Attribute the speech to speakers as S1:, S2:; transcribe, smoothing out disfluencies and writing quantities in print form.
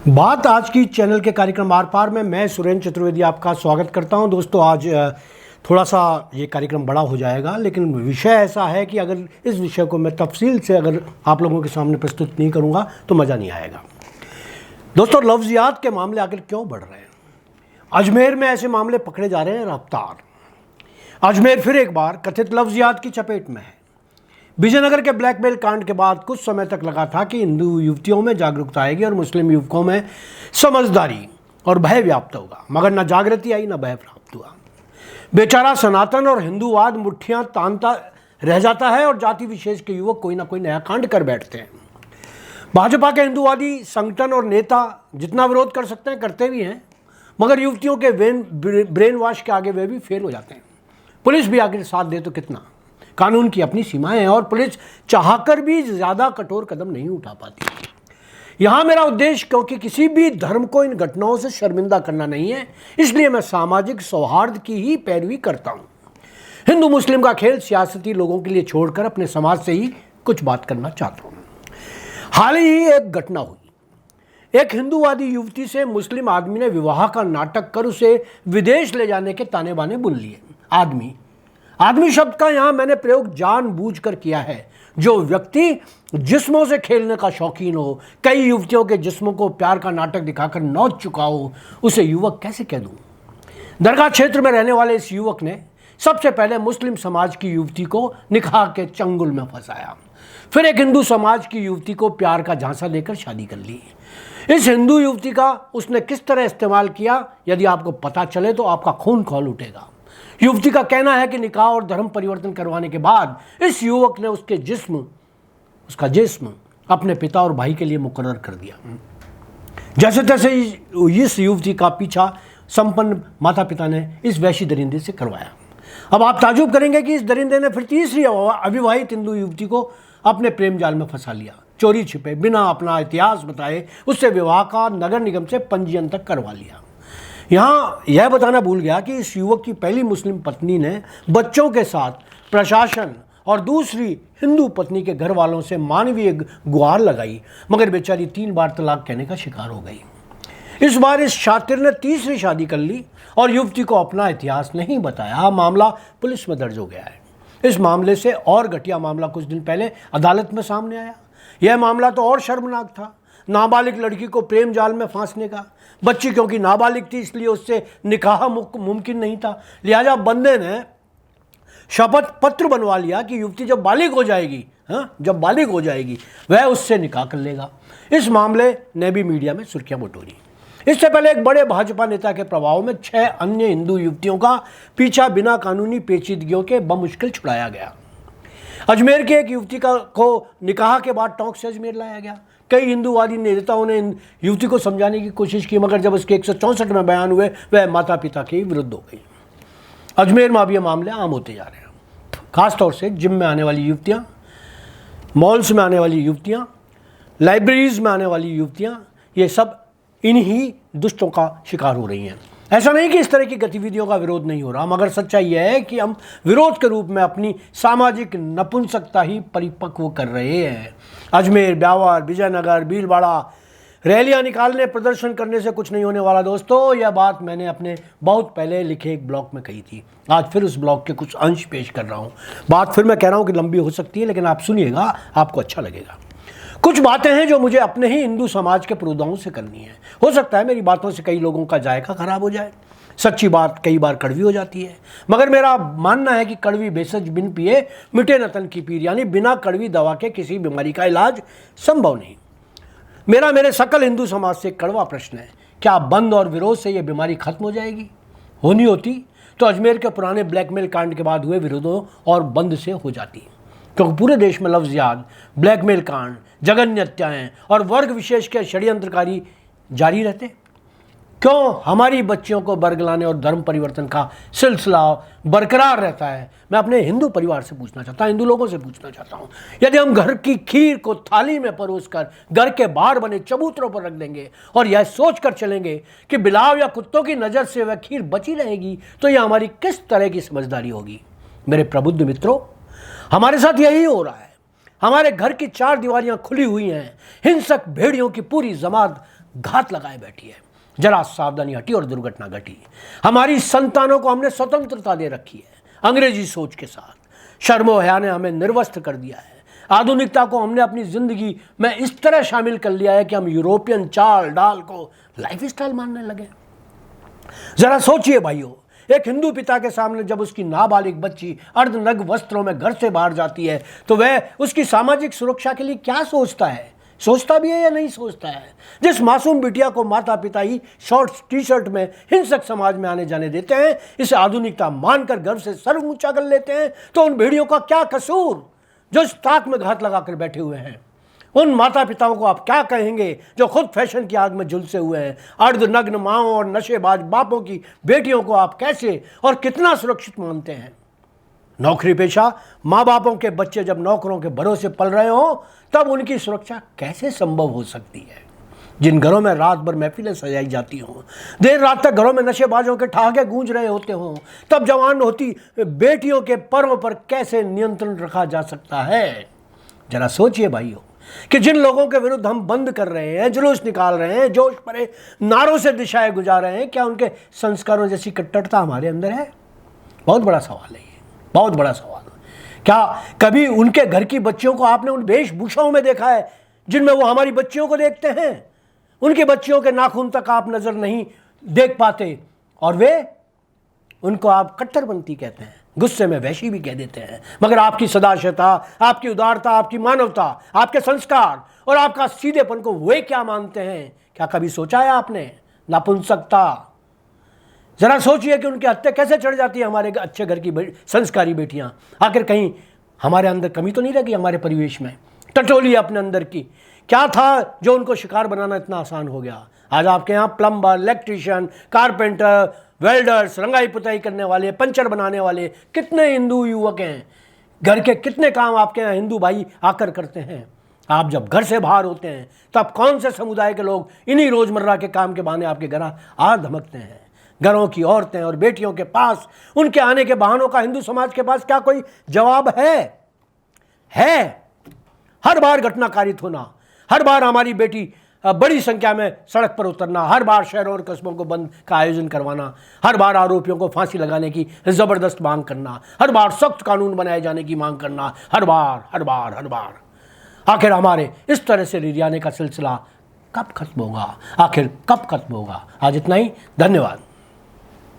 S1: बात आज की चैनल के कार्यक्रम आर पार में मैं सुरेंद्र चतुर्वेदी आपका स्वागत करता हूं। दोस्तों, आज थोड़ा सा ये कार्यक्रम बड़ा हो जाएगा, लेकिन विषय ऐसा है कि अगर इस विषय को मैं तफसील से अगर आप लोगों के सामने प्रस्तुत नहीं करूंगा तो मज़ा नहीं आएगा। दोस्तों, लफ्ज़ियात के मामले आखिर क्यों बढ़ रहे हैं? अजमेर में ऐसे मामले पकड़े जा रहे हैं रफ्तार। अजमेर फिर एक बार कथित लफ्ज़ियात की चपेट में है। विजयनगर के ब्लैकमेल कांड के बाद कुछ समय तक लगा था कि हिंदू युवतियों में जागरूकता आएगी और मुस्लिम युवकों में समझदारी और भय व्याप्त होगा, मगर न जागृति आई न भय प्राप्त हुआ। बेचारा सनातन और हिंदूवाद मुट्ठियां तानता रह जाता है और जाति विशेष के युवक कोई ना कोई नया कांड कर बैठते हैं। भाजपा के हिंदूवादी संगठन और नेता जितना विरोध कर सकते हैं करते भी हैं, मगर युवतियों के ब्रेन वॉश के आगे वे भी फेल हो जाते हैं। पुलिस भी आखिर साथ दे तो कितना, कानून की अपनी सीमाएं हैं और पुलिस चाहकर भी ज़्यादा कठोर कदम नहीं उठा पाती। यहाँ मेरा उद्देश्य क्योंकि किसी भी धर्म को इन घटनाओं से शर्मिंदा करना नहीं है, इसलिए मैं सामाजिक सौहार्द की ही पैरवी करता हूँ। हिंदू मुस्लिम का खेल सियासती लोगों के लिए छोड़कर अपने समाज से ही कुछ बात करना चाहता हूँ। हाल ही एक घटना हुई। एक हिंदूवादी युवती से मुस्लिम आदमी ने विवाह का नाटक कर उसे विदेश ले जाने के ताने बाने बुन लिए। आदमी शब्द का यहां मैंने प्रयोग जानबूझकर किया है। जो व्यक्ति जिस्मों से खेलने का शौकीन हो, कई युवतियों के जिस्मों को प्यार का नाटक दिखाकर नौच चुका हो, उसे युवक कैसे कह दूं? दरगाह क्षेत्र में रहने वाले इस युवक ने सबसे पहले मुस्लिम समाज की युवती को निकाह के चंगुल में फंसाया, फिर एक हिंदू समाज की युवती को प्यार का झांसा देकर शादी कर ली। इस हिंदू युवती का उसने किस तरह इस्तेमाल किया, यदि आपको पता चले तो आपका खून खौल उठेगा। युवती का कहना है कि निकाह और धर्म परिवर्तन करवाने के बाद इस युवक ने उसका जिस्म अपने पिता और भाई के लिए मुकर्रर कर दिया। जैसे तैसे इस युवती का पीछा संपन्न माता पिता ने इस वैशी दरिंदे से करवाया। अब आप ताजुब करेंगे कि इस दरिंदे ने फिर तीसरी अविवाहित हिंदू युवती को अपने प्रेम जाल में फंसा लिया। चोरी छिपे बिना अपना इतिहास बताए उससे विवाह का नगर निगम से पंजीयन तक करवा लिया। यहाँ यह बताना भूल गया कि इस युवक की पहली मुस्लिम पत्नी ने बच्चों के साथ प्रशासन और दूसरी हिंदू पत्नी के घर वालों से मानवीय गुहार लगाई, मगर बेचारी 3 बार तलाक कहने का शिकार हो गई। इस बार इस शातिर ने तीसरी शादी कर ली और युवती को अपना इतिहास नहीं बताया। मामला पुलिस में दर्ज हो गया है। इस मामले से और घटिया मामला कुछ दिन पहले अदालत में सामने आया। यह मामला तो और शर्मनाक था। नाबालिग लड़की को प्रेम जाल में फांसने का। बच्ची क्योंकि नाबालिग थी इसलिए उससे निकाह मुमकिन नहीं था, लिहाजा बंदे ने शपथ पत्र बनवा लिया कि युवती जब बालिग हो जाएगी वह उससे निकाह कर लेगा। इस मामले ने भी मीडिया में सुर्खियां बटोरी। इससे पहले एक बड़े भाजपा नेता के प्रभाव में 6 अन्य हिंदू युवतियों का पीछा बिना कानूनी पेचीदगियों के बमुश्किल छुड़ाया गया। अजमेर के एक युवती को निकाह के बाद टोंक से अजमेर लाया गया। कई हिंदूवादी नेताओं ने युवती को समझाने की कोशिश की, मगर जब उसके 164 में बयान हुए वह माता पिता के विरुद्ध हो गई। अजमेर में अब ये मामले आम होते जा रहे हैं। खासतौर से जिम में आने वाली युवतियाँ, मॉल्स में आने वाली युवतियाँ, लाइब्रेरीज में आने वाली युवतियाँ, ये सब इन्हीं दुष्टों का शिकार हो रही हैं। ऐसा नहीं कि इस तरह की गतिविधियों का विरोध नहीं हो रहा, मगर सच्चाई यह है कि हम विरोध के रूप में अपनी सामाजिक नपुंसकता ही परिपक्व कर रहे हैं। अजमेर, ब्यावर, विजयनगर, भीलवाड़ा रैलियां निकालने, प्रदर्शन करने से कुछ नहीं होने वाला। दोस्तों, यह बात मैंने अपने बहुत पहले लिखे एक ब्लॉग में कही थी। आज फिर उस ब्लॉग के कुछ अंश पेश कर रहा हूँ। बात फिर मैं कह रहा हूँ कि लंबी हो सकती है, लेकिन आप सुनिएगा, आपको अच्छा लगेगा। कुछ बातें हैं जो मुझे अपने ही हिंदू समाज के पुरोधाओं से करनी है। हो सकता है मेरी बातों से कई लोगों का जायका खराब हो जाए। सच्ची बात कई बार कड़वी हो जाती है, मगर मेरा मानना है कि कड़वी भेषज बिन पिए मिटे न तन की पीर, यानी बिना कड़वी दवा के किसी बीमारी का इलाज संभव नहीं। मेरे सकल हिंदू समाज से कड़वा प्रश्न है, क्या बंद और विरोध से यह बीमारी खत्म हो जाएगी? होनी होती तो अजमेर के पुराने ब्लैकमेल कांड के बाद हुए विरोधों और बंद से हो जाती, क्योंकि पूरे देश में लफ्ज़ियात, ब्लैकमेल कांड, जघन्य हत्याएं और वर्ग विशेष के षड्यंत्रकारी जारी रहते। क्यों हमारी बच्चियों को बरगलाने और धर्म परिवर्तन का सिलसिला बरकरार रहता है? मैं अपने हिंदू परिवार से पूछना चाहता हूँ, हिंदू लोगों से पूछना चाहता हूँ, यदि हम घर की खीर को थाली में परोसकर घर के बाहर बने चबूतरों पर रख देंगे और यह सोचकर चलेंगे कि बिलाव या कुत्तों की नज़र से वह खीर बची रहेगी, तो यह हमारी किस तरह की समझदारी होगी? मेरे प्रबुद्ध मित्रों, हमारे साथ यही हो रहा है। हमारे घर की 4 दीवारियां खुली हुई हैं, हिंसक भेड़ियों की पूरी जमात घात लगाए बैठी है। जरा सावधानी हटी और दुर्घटना घटी। हमारी संतानों को हमने स्वतंत्रता दे रखी है अंग्रेजी सोच के साथ। शर्मो हया ने हमें निर्वस्त्र कर दिया है। आधुनिकता को हमने अपनी जिंदगी में इस तरह शामिल कर लिया है कि हम यूरोपियन चाल डाल को लाइफ स्टाइल मानने लगे। जरा सोचिए भाइयों, एक हिंदू पिता के सामने जब उसकी नाबालिग बच्ची अर्धनग्न वस्त्रों में घर से बाहर जाती है तो वह उसकी सामाजिक सुरक्षा के लिए क्या सोचता है? सोचता भी है या नहीं सोचता है? जिस मासूम बिटिया को माता पिता ही शॉर्ट्स टी शर्ट में हिंसक समाज में आने जाने देते हैं, इसे आधुनिकता मानकर गर्व से सर ऊंचा कर लेते हैं, तो उन भेड़ियों का क्या कसूर जो इस ताक में घात लगाकर बैठे हुए हैं? उन माता पिताओं को आप क्या कहेंगे जो खुद फैशन की आग में झुलसे हुए हैं? अर्धनग्न माओं और नशेबाज बापों की बेटियों को आप कैसे और कितना सुरक्षित मानते हैं? नौकरी पेशा माँ बापों के बच्चे जब नौकरों के भरोसे पल रहे हों तब उनकी सुरक्षा कैसे संभव हो सकती है? जिन घरों में रात भर महफिलें सजाई जाती हों, देर रात तक घरों में नशेबाजों के ठहाके गूंज रहे होते हों, तब जवान होती बेटियों के परों पर कैसे नियंत्रण रखा जा सकता है? जरा सोचिए भाइयों कि जिन लोगों के विरुद्ध हम बंद कर रहे हैं, जुलूस निकाल रहे हैं, जोश भरे नारों से दिशाएं गुजार रहे हैं, क्या उनके संस्कारों जैसी कट्टरता हमारे अंदर है? बहुत बड़ा सवाल है ये, बहुत बड़ा सवाल। क्या कभी उनके घर की बच्चियों को आपने उन वेशभूषाओं में देखा है जिनमें वो हमारी बच्चियों को देखते हैं? उनकी बच्चियों के नाखून तक आप नजर नहीं देख पाते और वे उनको आप कट्टरपंथी कहते हैं, गुस्से में वैशी भी कह देते हैं। मगर आपकी सदाशता, आपकी उदारता, आपकी मानवता, आपके संस्कार और आपका सीधेपन को वे क्या मानते हैं? क्या कभी सोचा है आपने? नापुंसकता। जरा सोचिए कि उनकी हत्या कैसे चढ़ जाती है हमारे अच्छे घर की संस्कारी बेटियां। आखिर कहीं हमारे अंदर कमी तो नहीं रह गई? हमारे परिवेश में टटोली अपने अंदर की क्या था जो उनको शिकार बनाना इतना आसान हो गया? आज आपके यहाँ प्लम्बर, इलेक्ट्रीशियन, कारपेंटर, वेल्डर्स, रंगाई पुताई करने वाले, पंचर बनाने वाले कितने हिंदू युवक हैं। घर के कितने काम आपके यहाँ हिंदू भाई आकर करते हैं। आप जब घर से बाहर होते हैं तब कौन से समुदाय के लोग इन्हीं रोजमर्रा के काम के बहाने आपके घर आ धमकते हैं? घरों की औरतें और बेटियों के पास उनके आने के बहानों का हिंदू समाज के पास क्या कोई जवाब है? हर बार घटना कारित होना, हर बार हमारी बेटी बड़ी संख्या में सड़क पर उतरना, हर बार शहरों और कस्बों को बंद का आयोजन करवाना, हर बार आरोपियों को फांसी लगाने की जबरदस्त मांग करना, हर बार सख्त कानून बनाए जाने की मांग करना, हर बार। आखिर हमारे इस तरह से रिरियाने का सिलसिला कब खत्म होगा? आखिर कब खत्म होगा? आज इतना ही, धन्यवाद।